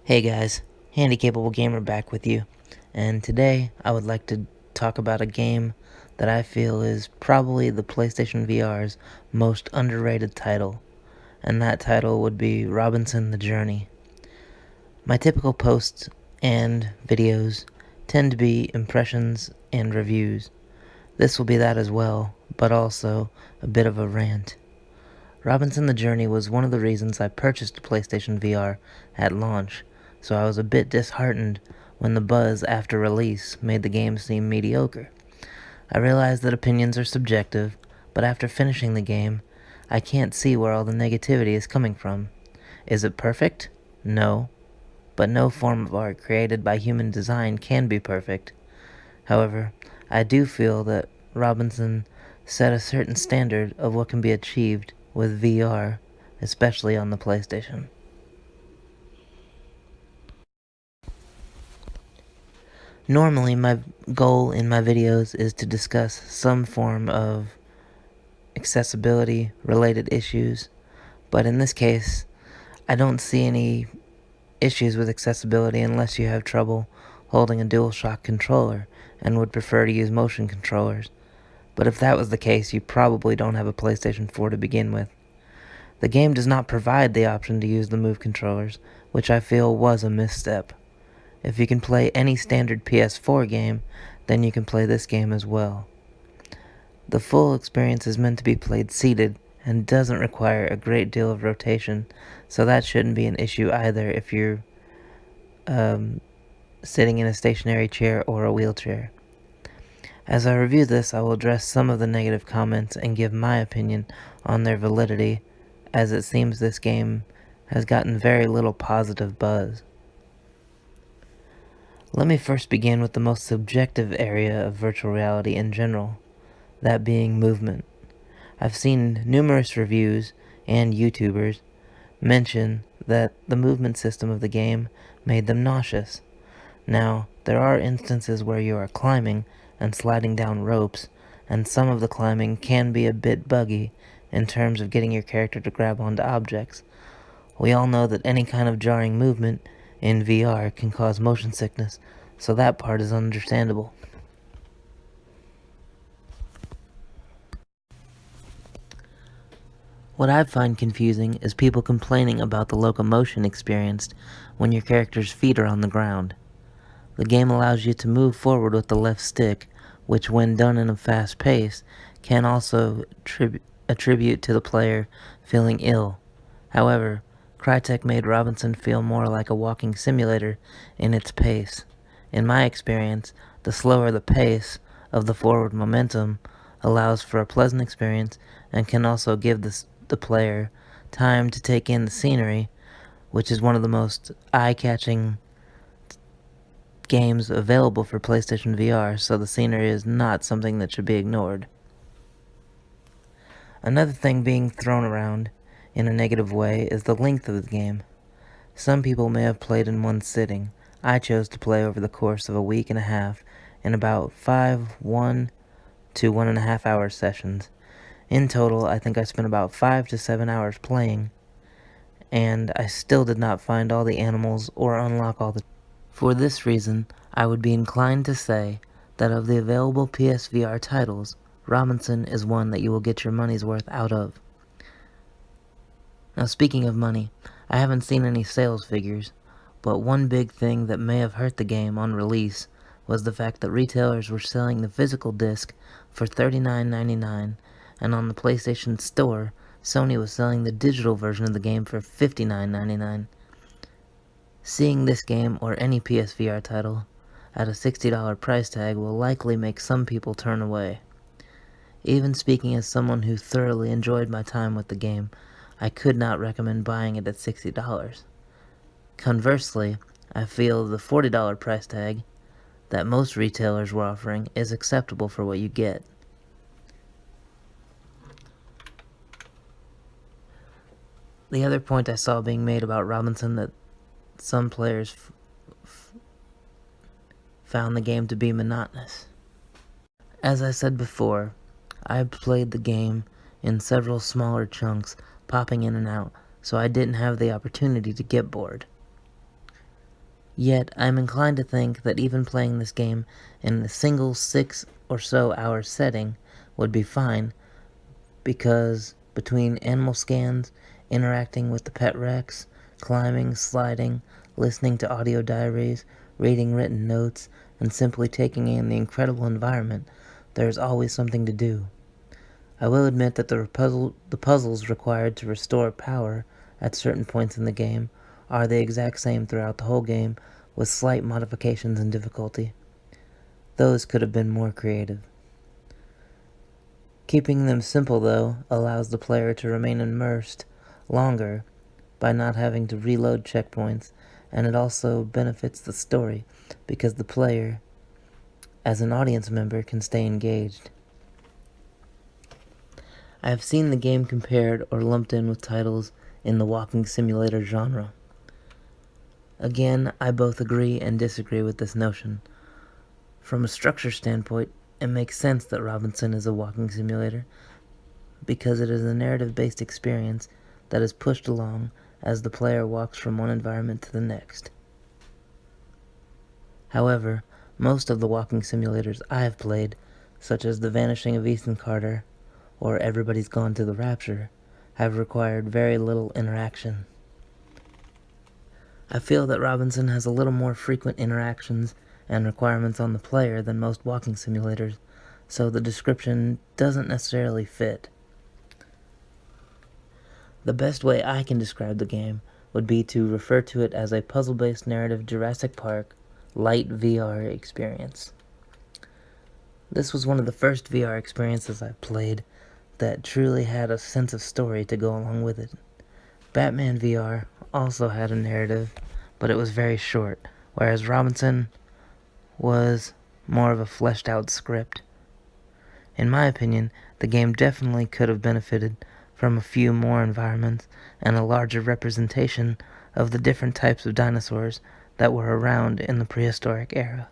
Hey guys, Handy Capable Gamer back with you, and today I would like to talk about a game that I feel is probably the PlayStation VR's most underrated title, and that title would be Robinson the Journey. My typical posts and videos tend to be impressions and reviews. This will be that as well, but also a bit of a rant. Robinson the Journey was one of the reasons I purchased a PlayStation VR at launch, so I was a bit disheartened when the buzz after release made the game seem mediocre. I realize that opinions are subjective, but after finishing the game, I can't see where all the negativity is coming from. Is it perfect? No, but no form of art created by human design can be perfect. However, I do feel that Robinson set a certain standard of what can be achieved with VR, especially on the PlayStation. Normally, my goal in my videos is to discuss some form of accessibility related issues, but in this case, I don't see any issues with accessibility unless you have trouble holding a DualShock controller and would prefer to use motion controllers. But if that was the case, you probably don't have a PlayStation 4 to begin with. The game does not provide the option to use the Move controllers, which I feel was a misstep. If you can play any standard PS4 game, then you can play this game as well. The full experience is meant to be played seated and doesn't require a great deal of rotation, so that shouldn't be an issue either if you're sitting in a stationary chair or a wheelchair. As I review this, I will address some of the negative comments and give my opinion on their validity, as it seems this game has gotten very little positive buzz. Let me first begin with the most subjective area of virtual reality in general, that being movement. I've seen numerous reviews and YouTubers mention that the movement system of the game made them nauseous. Now, there are instances where you are climbing and sliding down ropes, and some of the climbing can be a bit buggy in terms of getting your character to grab onto objects. We all know that any kind of jarring movement in VR can cause motion sickness, so that part is understandable. What I find confusing is people complaining about the locomotion experienced when your character's feet are on the ground. The game allows you to move forward with the left stick, which when done in a fast pace, can also attribute to the player feeling ill. However, Crytek made Robinson feel more like a walking simulator in its pace. In my experience, the slower the pace of the forward momentum allows for a pleasant experience and can also give the player time to take in the scenery, which is one of the most eye-catching games available for PlayStation VR, so the scenery is not something that should be ignored. Another thing being thrown around in a negative way is the length of the game. Some people may have played in one sitting. I chose to play over the course of a week and a half in about 1 to 1.5 hour sessions. In total, I think I spent about 5 to 7 hours playing, and I still did not find all the animals or unlock all the... For this reason, I would be inclined to say that of the available PSVR titles, Robinson is one that you will get your money's worth out of. Now, speaking of money, I haven't seen any sales figures, but one big thing that may have hurt the game on release was the fact that retailers were selling the physical disc for $39.99, and on the PlayStation Store, Sony was selling the digital version of the game for $59.99. Seeing this game or any PSVR title at a $60 price tag will likely make some people turn away. Even speaking as someone who thoroughly enjoyed my time with the game, I could not recommend buying it at $60. Conversely, I feel the $40 price tag that most retailers were offering is acceptable for what you get. The other point I saw being made about Robinson that some players found the game to be monotonous. As I said before, I played the game in several smaller chunks, popping in and out, so I didn't have the opportunity to get bored. Yet, I'm inclined to think that even playing this game in a single 6 or so hour setting would be fine, because between animal scans, interacting with the pet Rex, climbing, sliding, listening to audio diaries, reading written notes, and simply taking in the incredible environment, there is always something to do. I will admit that the puzzles required to restore power at certain points in the game are the exact same throughout the whole game, with slight modifications in difficulty. Those could have been more creative. Keeping them simple, though, allows the player to remain immersed longer by not having to reload checkpoints, and it also benefits the story because the player, as an audience member, can stay engaged. I have seen the game compared or lumped in with titles in the walking simulator genre. Again, I both agree and disagree with this notion. From a structure standpoint, it makes sense that Robinson is a walking simulator because it is a narrative-based experience that is pushed along as the player walks from one environment to the next. However, most of the walking simulators I have played, such as The Vanishing of Ethan Carter or Everybody's Gone to the Rapture, have required very little interaction. I feel that Robinson has a little more frequent interactions and requirements on the player than most walking simulators, so the description doesn't necessarily fit. The best way I can describe the game would be to refer to it as a puzzle-based narrative Jurassic Park light VR experience. This was one of the first VR experiences I played that truly had a sense of story to go along with it. Batman VR also had a narrative, but it was very short, whereas Robinson was more of a fleshed out script. In my opinion, the game definitely could have benefited from a few more environments and a larger representation of the different types of dinosaurs that were around in the prehistoric era.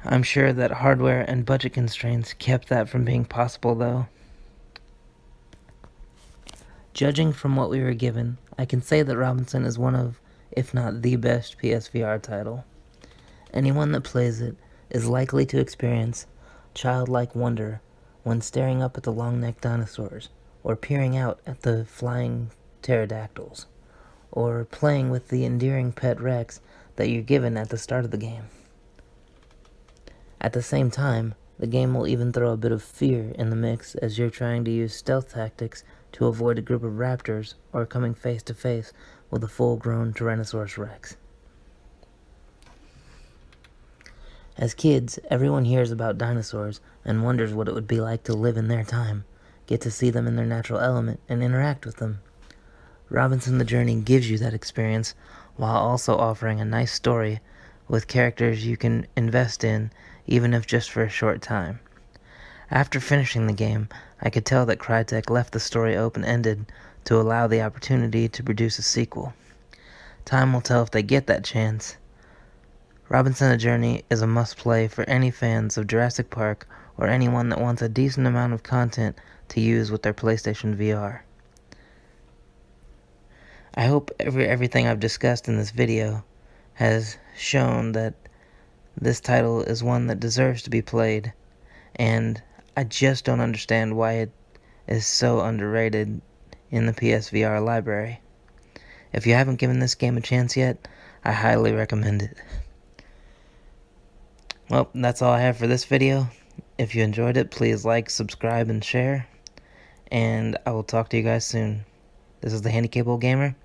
I'm sure that hardware and budget constraints kept that from being possible, though. Judging from what we were given, I can say that Robinson is one of, if not the best PSVR title. Anyone that plays it is likely to experience childlike wonder when staring up at the long-necked dinosaurs, or peering out at the flying pterodactyls, or playing with the endearing pet Rex that you're given at the start of the game. At the same time, the game will even throw a bit of fear in the mix as you're trying to use stealth tactics to avoid a group of raptors or coming face to face with a full-grown Tyrannosaurus Rex. As kids, everyone hears about dinosaurs and wonders what it would be like to live in their time, get to see them in their natural element, and interact with them. Robinson the Journey gives you that experience while also offering a nice story with characters you can invest in, even if just for a short time. After finishing the game, I could tell that Crytek left the story open-ended to allow the opportunity to produce a sequel. Time will tell if they get that chance. Robinson the Journey is a must-play for any fans of Jurassic Park or anyone that wants a decent amount of content to use with their PlayStation VR. I hope everything I've discussed in this video has shown that this title is one that deserves to be played, and I just don't understand why it is so underrated in the PSVR library. If you haven't given this game a chance yet, I highly recommend it. Well, that's all I have for this video. If you enjoyed it, please like, subscribe, and share. And I will talk to you guys soon. This is the Handicapable Gamer.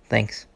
Thanks.